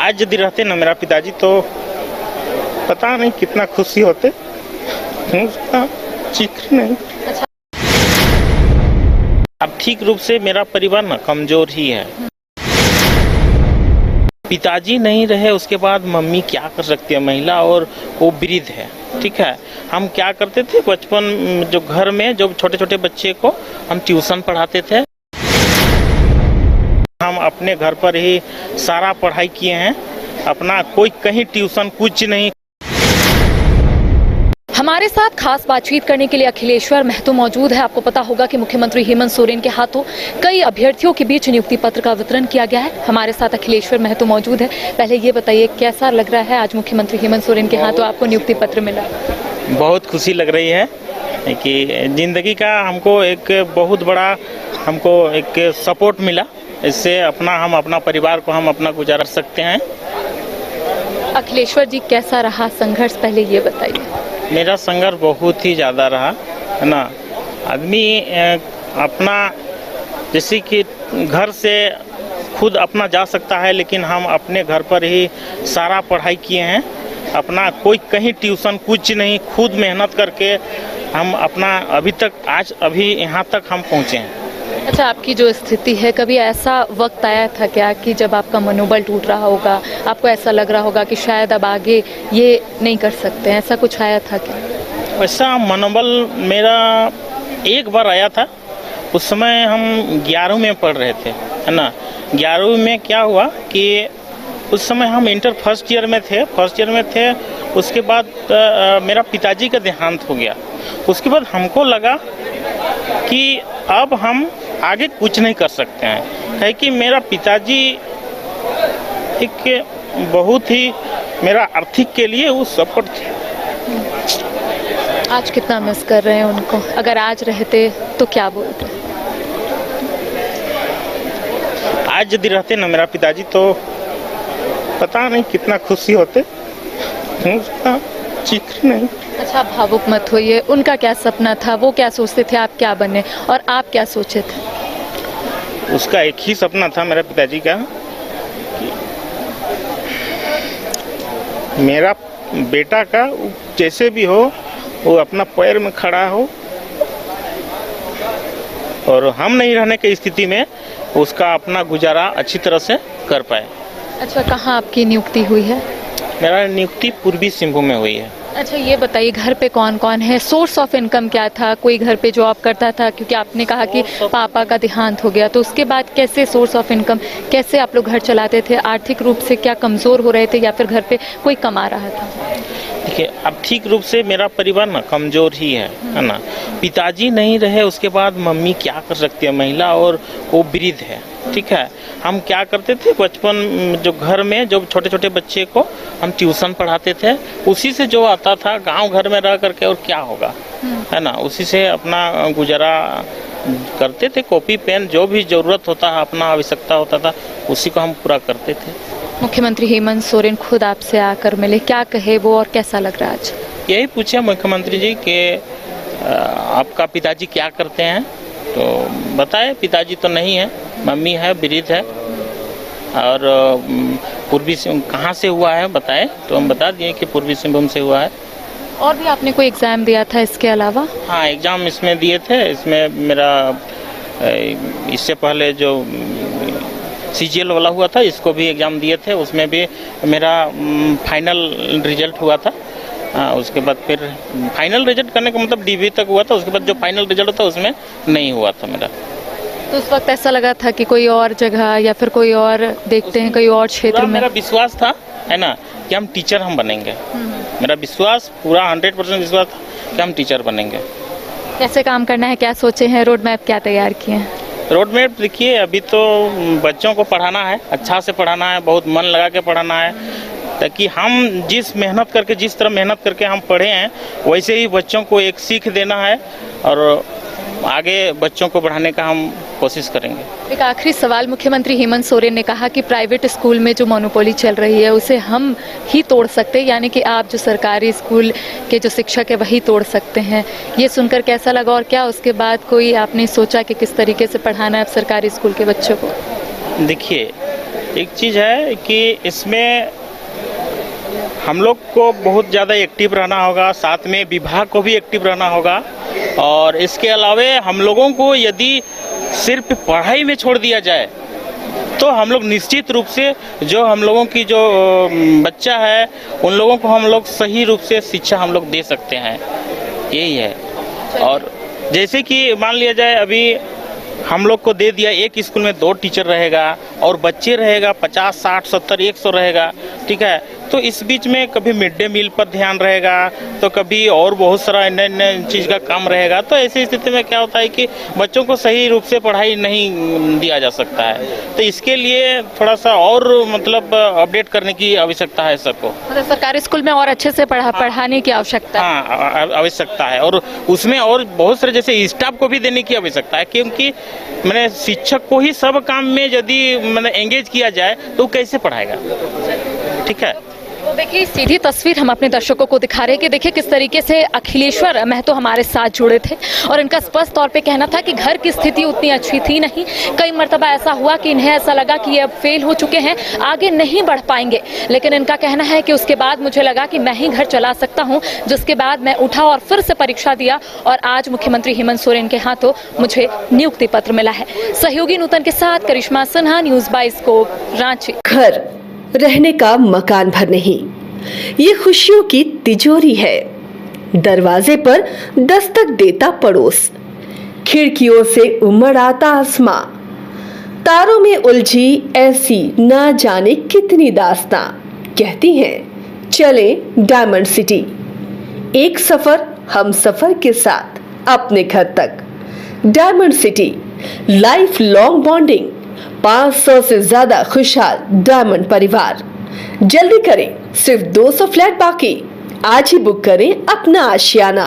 आज यदि रहते ना मेरा पिताजी तो पता नहीं कितना खुशी होते। उसका जिक्र नहीं। अब ठीक रूप से मेरा परिवार ना कमजोर ही है। पिताजी नहीं रहे उसके बाद मम्मी क्या कर सकती है, महिला और वो वृद्ध है। ठीक है, हम क्या करते थे बचपन जो घर में जो छोटे छोटे बच्चे को हम ट्यूशन पढ़ाते थे। हम अपने घर पर ही सारा पढ़ाई किए हैं, अपना कोई कहीं ट्यूशन कुछ नहीं। हमारे साथ खास बातचीत करने के लिए अखिलेश्वर महतो मौजूद है। आपको पता होगा कि मुख्यमंत्री हेमंत सोरेन के हाथों कई अभ्यर्थियों के बीच नियुक्ति पत्र का वितरण किया गया है। हमारे साथ अखिलेश्वर महतो मौजूद है। पहले ये बताइए कैसा लग रहा है आज मुख्यमंत्री हेमंत सोरेन के हाथों आपको नियुक्ति पत्र मिला? बहुत खुशी लग रही है कि जिंदगी का हमको एक बहुत बड़ा हमको एक सपोर्ट मिला। इससे हम अपना परिवार को हम अपना गुजारा सकते हैं। अखिलेश्वर जी कैसा रहा संघर्ष, पहले ये बताइए। मेरा संघर्ष बहुत ही ज़्यादा रहा है ना। आदमी अपना जैसे कि घर से खुद अपना जा सकता है, लेकिन हम अपने घर पर ही सारा पढ़ाई किए हैं, अपना कोई कहीं ट्यूशन कुछ नहीं, खुद मेहनत करके हम अपना अभी यहाँ तक हम पहुँचे हैं। अच्छा, आपकी जो स्थिति है, कभी ऐसा वक्त आया था क्या कि जब आपका मनोबल टूट रहा होगा, आपको ऐसा लग रहा होगा कि शायद अब आगे ये नहीं कर सकते हैं, ऐसा कुछ आया था क्या? वैसा मनोबल मेरा एक बार आया था। उस समय हम 11वीं में पढ़ रहे थे, है ना। 11वीं में क्या हुआ कि उस समय हम इंटर फर्स्ट ईयर में थे। उसके बाद मेरा पिताजी का देहांत हो गया। उसके बाद हमको लगा कि अब हम आगे कुछ नहीं कर सकते हैं, है कि मेरा पिताजी एक बहुत ही मेरा आर्थिक के लिए वो सपोर्ट थे। आज कितना मिस कर रहे हैं उनको? अगर आज रहते तो क्या बोलते? आज यदि रहते ना मेरा पिताजी तो पता नहीं कितना खुशी होते। उसका जिक्र नहीं। अच्छा, भावुक मत होइए। उनका क्या सपना था, वो क्या सोचते थे आप क्या बने, और आप क्या सोचे थे? उसका एक ही सपना था मेरे पिताजी का कि मेरा बेटा का जैसे भी हो वो अपना पैर में खड़ा हो, और हम नहीं रहने की स्थिति में उसका अपना गुजारा अच्छी तरह से कर पाए। अच्छा, कहाँ आपकी नियुक्ति हुई है? मेरा नियुक्ति पूर्वी सिंहभूम में हुई है। अच्छा, ये बताइए घर पे कौन कौन है, सोर्स ऑफ इनकम क्या था, कोई घर पे जॉब करता था? क्योंकि आपने कहा कि पापा का देहांत हो गया, तो उसके बाद कैसे सोर्स ऑफ इनकम, कैसे आप लोग घर चलाते थे? आर्थिक रूप से क्या कमज़ोर हो रहे थे या फिर घर पे कोई कमा रहा था? देखिए, अब ठीक रूप से मेरा परिवार ना कमजोर ही है ना। पिताजी नहीं रहे उसके बाद मम्मी क्या कर सकती है, महिला और वो वृद्ध है। ठीक है, हम क्या करते थे बचपन जो घर में जो छोटे छोटे बच्चे को हम ट्यूशन पढ़ाते थे, उसी से जो आता था गांव घर में रह करके, और क्या होगा, है ना, उसी से अपना गुजारा करते थे। कॉपी पेन जो भी जरूरत होता है, अपना आवश्यकता होता था, उसी को हम पूरा करते थे। मुख्यमंत्री हेमंत सोरेन खुद आपसे आकर मिले, क्या कहे वो और कैसा लग रहा है आज? यही पूछे मुख्यमंत्री जी कि आपका पिताजी क्या करते हैं, तो बताए पिताजी तो नहीं है, मम्मी है, वृद्ध है, और पूर्वी कहाँ से हुआ है बताए, तो हम बता दिए कि पूर्वी सिंहभूम से हुआ है। और भी आपने कोई एग्ज़ाम दिया था इसके अलावा? हाँ, एग्ज़ाम इसमें दिए थे। इसमें मेरा इससे पहले जो CGL वाला हुआ था, इसको भी एग्ज़ाम दिए थे। उसमें भी मेरा फाइनल रिजल्ट हुआ था। उसके बाद फिर फाइनल रिजल्ट करने का मतलब DV तक हुआ था। उसके बाद जो फाइनल रिजल्ट था उसमें नहीं हुआ था मेरा। तो उस वक्त ऐसा लगा था कि कोई और जगह या फिर कोई और देखते हैं, कोई और क्षेत्र में? मेरा विश्वास था, है ना, कि हम टीचर हम बनेंगे। मेरा विश्वास पूरा 100% विश्वास था कि हम टीचर बनेंगे। कैसे काम करना है, क्या सोचे हैं, रोड मैप क्या तैयार किए हैं? रोड मैप देखिए, अभी तो बच्चों को पढ़ाना है, अच्छा से पढ़ाना है, बहुत मन लगा के पढ़ाना है, ताकि हम जिस तरह मेहनत करके हम पढ़े हैं, वैसे ही बच्चों को एक सीख देना है, और आगे बच्चों को बढ़ाने का हम कोशिश करेंगे। एक आखिरी सवाल, मुख्यमंत्री हेमंत सोरेन ने कहा कि प्राइवेट स्कूल में जो मोनोपोली चल रही है उसे हम ही तोड़ सकते हैं, यानी कि आप जो सरकारी स्कूल के जो शिक्षक है वही तोड़ सकते हैं। ये सुनकर कैसा लगा, और क्या उसके बाद कोई आपने सोचा कि किस तरीके से पढ़ाना है सरकारी स्कूल के बच्चों को? देखिए, एक चीज़ है कि इसमें हम लोग को बहुत ज़्यादा एक्टिव रहना होगा, साथ में विभाग को भी एक्टिव रहना होगा। और इसके अलावे हम लोगों को यदि सिर्फ पढ़ाई में छोड़ दिया जाए तो हम लोग निश्चित रूप से जो हम लोगों की जो बच्चा है उन लोगों को हम लोग सही रूप से शिक्षा हम लोग दे सकते हैं, यही है। और जैसे कि मान लिया जाए अभी हम लोग को दे दिया एक स्कूल में 2 टीचर रहेगा और बच्चे रहेगा 50, 60, 70, 100 रहेगा, ठीक है। तो इस बीच में कभी मिड डे मील पर ध्यान रहेगा तो कभी और बहुत सारा अन्य चीज़ का काम रहेगा। तो ऐसी स्थिति में क्या होता है कि बच्चों को सही रूप से पढ़ाई नहीं दिया जा सकता है। तो इसके लिए थोड़ा सा और मतलब अपडेट करने की आवश्यकता है सबको। मतलब सरकारी स्कूल में और अच्छे से पढ़ाने की आवश्यकता है। हाँ, आवश्यकता है। और उसमें और बहुत सारे जैसे स्टाफ को भी देने की आवश्यकता है, क्योंकि मैंने शिक्षक को ही सब काम में यदि मैंने एंगेज किया जाए तो कैसे पढ़ाएगा, ठीक है। तो देखिए सीधी तस्वीर हम अपने दर्शकों को दिखा रहे हैं कि देखिए किस तरीके से अखिलेश्वर महतो हमारे साथ जुड़े थे और इनका स्पष्ट तौर पे कहना था कि घर की स्थिति उतनी अच्छी थी नहीं। कई मर्तबा ऐसा हुआ कि इन्हें ऐसा लगा कि ये अब फेल हो चुके हैं, आगे नहीं बढ़ पाएंगे, लेकिन इनका कहना है कि उसके बाद मुझे लगा कि मैं ही घर चला सकता हूँ, जिसके बाद मैं उठा और फिर से परीक्षा दिया और आज मुख्यमंत्री हेमंत सोरेन के हाथों मुझे नियुक्ति पत्र मिला है। सहयोगी नूतन के साथ करिश्मा सिन्हा, न्यूज़ 22 को रांची। घर रहने का मकान भर नहीं, ये खुशियों की तिजोरी है। दरवाजे पर दस्तक देता पड़ोस, खिड़कियों से उमड़ आता आसमां, तारों में उलझी ऐसी ना जाने कितनी दास्तां। कहती हैं चले डायमंड सिटी, एक सफर हम सफर के साथ अपने घर तक। Diamond city, life long bonding, 500 से ज्यादा खुशहाल डायमंड परिवार। जल्दी करें, सिर्फ 200 फ्लैट बाकी। आज ही बुक करें अपना आशियाना।